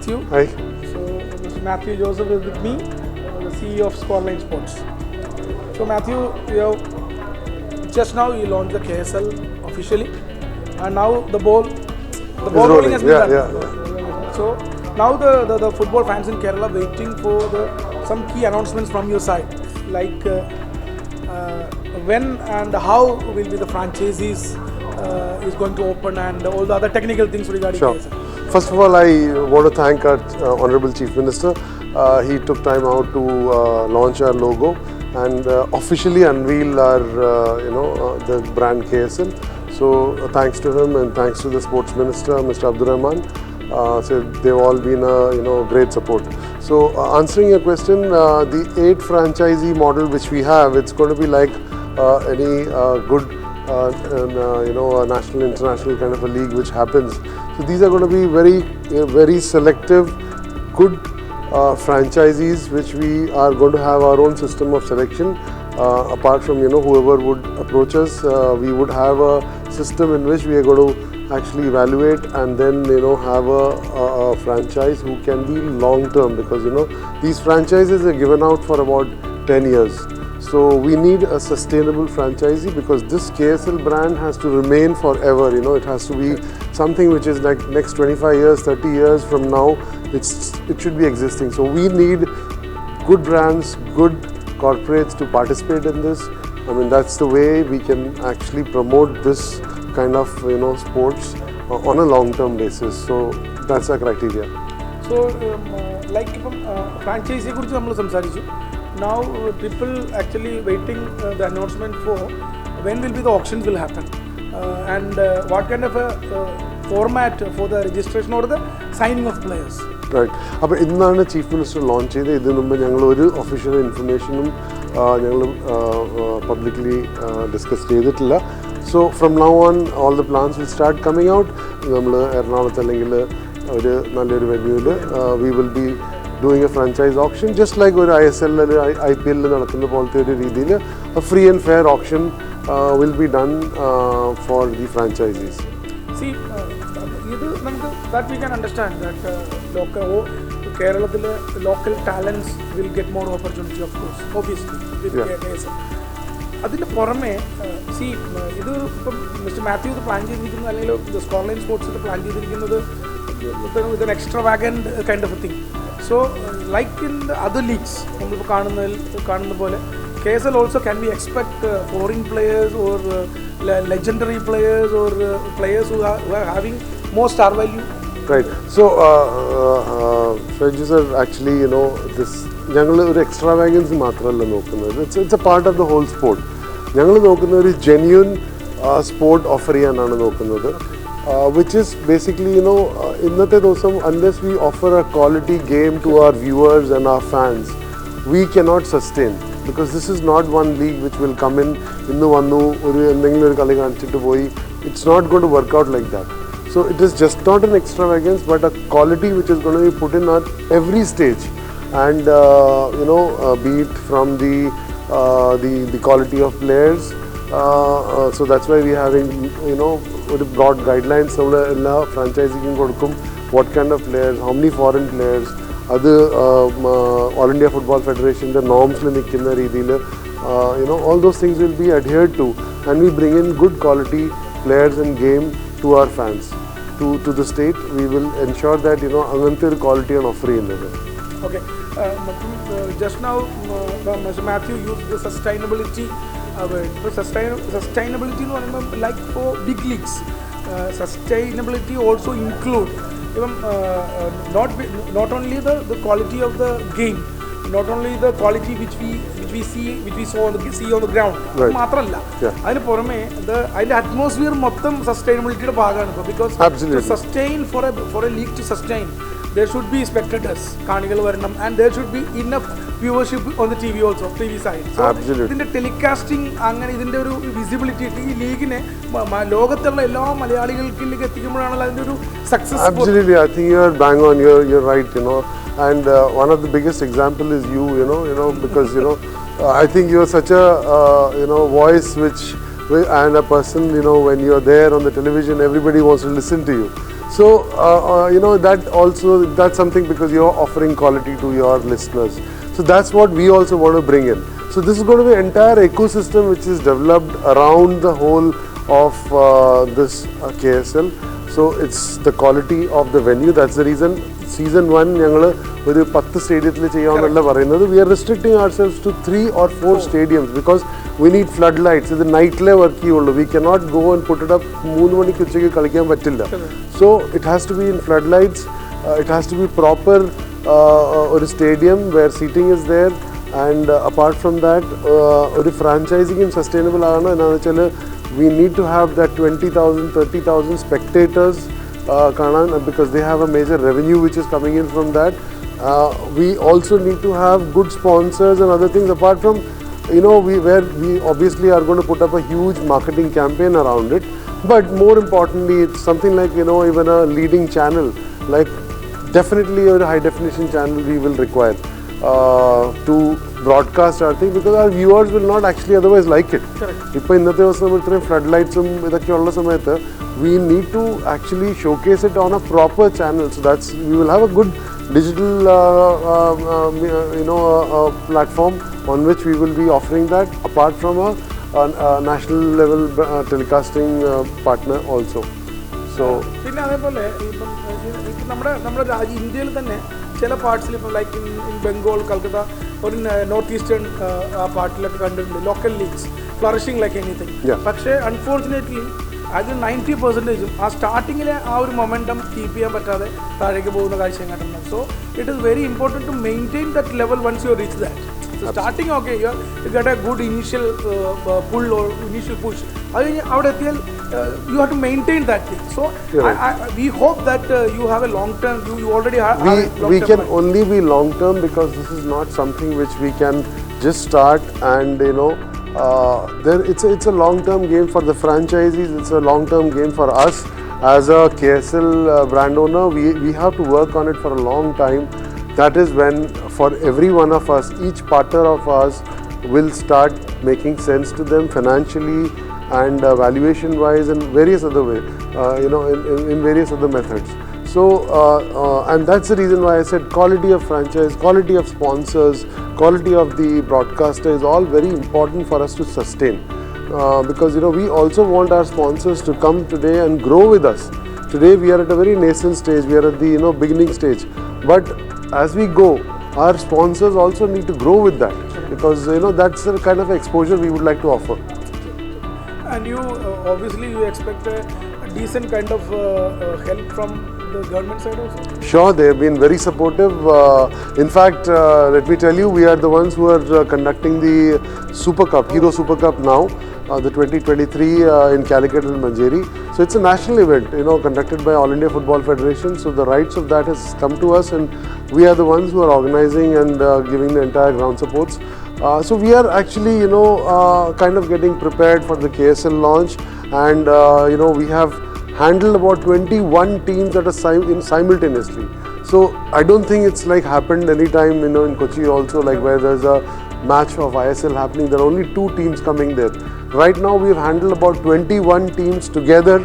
Mathew. Hi. So Mr. Mathew Joseph is with me, the CEO of Scoreline Sports. So Mathew, just now you launched the KSL officially, and now the ball rolling has been done. So now the football fans in Kerala waiting for some key announcements from your side, like when and how will be the franchisees is going to open and all the other technical things regarding KSL. First of all, I want to thank our Honorable Chief Minister. He took time out to launch our logo and officially unveil our, the brand KSL. So thanks to him and thanks to the Sports Minister, Mr. Abdurrahman. So they've all been a great support. So answering your question, the 8 franchisee model which we have, it's going to be like any good a national, international kind of a league which happens. So these are going to be very selective, good franchisees which we are going to have our own system of selection. Apart from whoever would approach us, we would have a system in which we are going to actually evaluate and then have a franchise who can be long term, because these franchises are given out for about 10 years. So we need a sustainable franchisee, because this KSL brand has to remain forever. It has to be something which is like next 25 years, 30 years from now, it should be existing. So we need good brands, good corporates to participate in this. I mean, that's the way we can actually promote this kind of sports on a long-term basis. So that's our criteria. So like franchisee kuറിച്ച് നമ്മൾ സംസാരിച്ചു. Now people actually waiting the announcement for when will be the auctions will happen and what kind of a format for the registration or the signing of players. Right. അപ്പോൾ ഇന്നാണ് chief minister launch ചെയ്തത്. ഇതിനു മുമ്പ് ഞങ്ങൾ ഒരു official ഇൻഫർമേഷനും ഞങ്ങൾ publicly discuss ചെയ്തിട്ടില്ല. So from now on all the plans will start coming out. നമ്മൾ എറണാകുളത്ത് അല്ലെങ്കിൽ ഒരു നല്ലൊരു വെന്യൂവിൽ we will be doing a franchise auction, just like ഒരു ISL or IPL നടക്കുന്ന പോലത്തെ ഒരു രീതിയിൽ a free and fair auction will be done for the franchisees. See, that we can understand that കേരളത്തിലെ local talents will get more opportunity, of course, obviously with KSL. അതിൻ്റെ പുറമെ ഇത് ഇപ്പം mister Mathew ഇത് പ്ലാൻ ചെയ്തിരിക്കുന്നത്, അല്ലെങ്കിൽ സ്കോർലൈൻ സ്പോർട്സ് ഇത് plan ചെയ്തിരിക്കുന്നത് with an extravagant kind of a thing. So like in the other leagues, നമ്മളിപ്പോൾ കാണുന്ന പോലെ KSL also can we expect foreign players or legendary players or players who are having more star value? Right. So Shaiju sir, actually this ഞങ്ങൾ ഒരു എക്സ്ട്രാവാഗൻസ് മാത്രമല്ല നോക്കുന്നത്. It's a part of the whole sport. ഞങ്ങൾ നോക്കുന്ന ഒരു genuine sport offer ചെയ്യാനാണ് നോക്കുന്നത്. Which is basically, innate dosam, unless we offer a quality game to our viewers and our fans, we cannot sustain. Because this is not one league which will come in, it's not going to work out like that. So it is just not an extravagance, but a quality which is going to be put in at every stage. And, be it from the quality of players. So that's why we are having, broad guidelines. Franchising കൊടുക്കും, what kind of players, how many foreign players, other All India Football Federation the norms നിൽക്കുന്ന രീതിയിൽ all those things will be adhered to, and we bring in good quality players and game to our fans, to the state. We will ensure that അങ്ങനത്തെ ഒരു quality ആണ് offer ചെയ്യുന്നത്. Okay, just now Mr. Mathew used the sustainability word. Sustainability എന്ന് പറയുമ്പോൾ like for big leagues, sustainability also include even not only the quality of the game, not only the quality which we saw on the ground, മാത്രമല്ല അതിന് പുറമെ അതിൻ്റെ atmosphere മൊത്തം സസ്റ്റൈനബിലിറ്റിയുടെ ഭാഗമാണ്. Because to sustain for a league to sustain, there should be spectators, കാണികൾ വരണം, and there should be enough viewership on the TV also, TV side. So ഇതിൻ്റെ telecasting, അങ്ങനെ ഇതിൻ്റെ ഒരു വിസിബിലിറ്റി ഈ ലീഗിനെ ലോകത്തുള്ള എല്ലാ മലയാളികൾക്കിലേക്ക് എത്തിക്കുമ്പോഴാണല്ലോ അതിൻ്റെ ഒരു success. Absolutely, I think you're bang on, you're right, and one of the biggest example is you, because I think you're such a voice which and a person, when you're there on the television, everybody wants to listen to you. So that's something because you're offering quality to your listeners. So that's what we also want to bring in. So this is going to be an entire ecosystem which is developed around the whole of this KSL. So it's the quality of the venue. That's the reason season 1 ഞങ്ങൾ ഒരു 10 സ്റ്റേഡിയത്തിൽ ചെയ്യാമെന്നല്ല പറയുന്നത്. We are restricting ourselves to 3 or 4 stadiums because we need floodlights. ഇത് നൈറ്റിലേ work ചെയ്യുള്ളൂ. We cannot go and put it up 3 മണിക്ക് ഉച്ചയ്ക്ക് കളിക്കാൻ പറ്റില്ല. So it has to be in floodlights. It has to be proper ഒരു stadium where seating is there. And apart from that, ഒരു franchising sustainable ആണ്. എന്താണെന്ന് വെച്ചാൽ we need to have that 20,000, 30,000 spectators because they have a major revenue which is coming in from that. We also need to have good sponsors and other things apart from, where we obviously are going to put up a huge marketing campaign around it. But more importantly, it's something like, even a leading channel, like definitely a high definition channel we will require to broadcast our thing because our viewers will not actually otherwise like it. If floodlights we need to actually showcase it on a proper channel. So we will have a good digital platform on which we will be offering that apart from a national level telecasting partner also. So ഇന്ത്യയിൽ തന്നെ ചില പാർട്സിൽ ഇപ്പോൾ like in Bengal Calcutta ഒരു north eastern പാർട്ടിലൊക്കെ കണ്ടിട്ടുണ്ട് local leagues flourishing like anything. പക്ഷേ unfortunately അത് 90% ആ സ്റ്റാർട്ടിങ്ങിലെ ആ ഒരു മൊമെൻറ്റം കീപ്പ് ചെയ്യാൻ പറ്റാതെ താഴേക്ക് പോകുന്ന കാഴ്ച കണ്ടിട്ടുണ്ട്. So it is very important to maintain that level once you reach that. So starting okay, you get a good initial pull or initial push. You have to maintain that thing. So we hope that you have a long term. You already have. We can only be long term because this is not something which we can just start and it's a long term game for the franchisees. It's a long term game for us as a KSL brand owner. We have to work on it for a long time. That is when for every one of us, each partner of us will start making sense to them financially and valuation wise and various other way, in various other methods. So and that's the reason why I said quality of franchise, quality of sponsors, quality of the broadcaster is all very important for us to sustain because we also want our sponsors to come today and grow with us. Today we are at a very nascent stage, we are at the beginning stage, but as we go, our sponsors also need to grow with that because that's the kind of exposure we would like to offer. And you obviously you expect a decent kind of help from the government side also? Sure, they have been very supportive. In fact, let me tell you, we are the ones who are conducting the Super Cup, Hero Super Cup now, the 2023 in Calicut and Manjeri. So it's a national event, conducted by All India Football Federation. So the rights of that has come to us, and we are the ones who are organizing and giving the entire ground supports. So we are actually, kind of getting prepared for the KSL launch, and we have handled about 21 teams that are simultaneously. So I don't think it's like happened anytime, in Kochi also, like where there's a match of ISL happening, there are only 2 teams coming there. Right now we've handled about 21 teams together,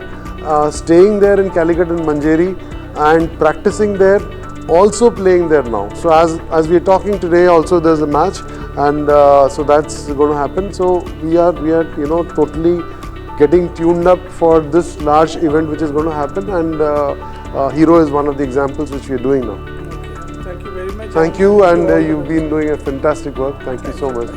staying there in Calicut and Manjeri and practicing there, also playing there now. So as we are talking today also there's a match, and so that's going to happen. So we are totally getting tuned up for this large event which is going to happen, and Hero is one of the examples which we are doing now. Okay. Thank you very much. Thank you, and you've been doing a fantastic work. Thank you so much.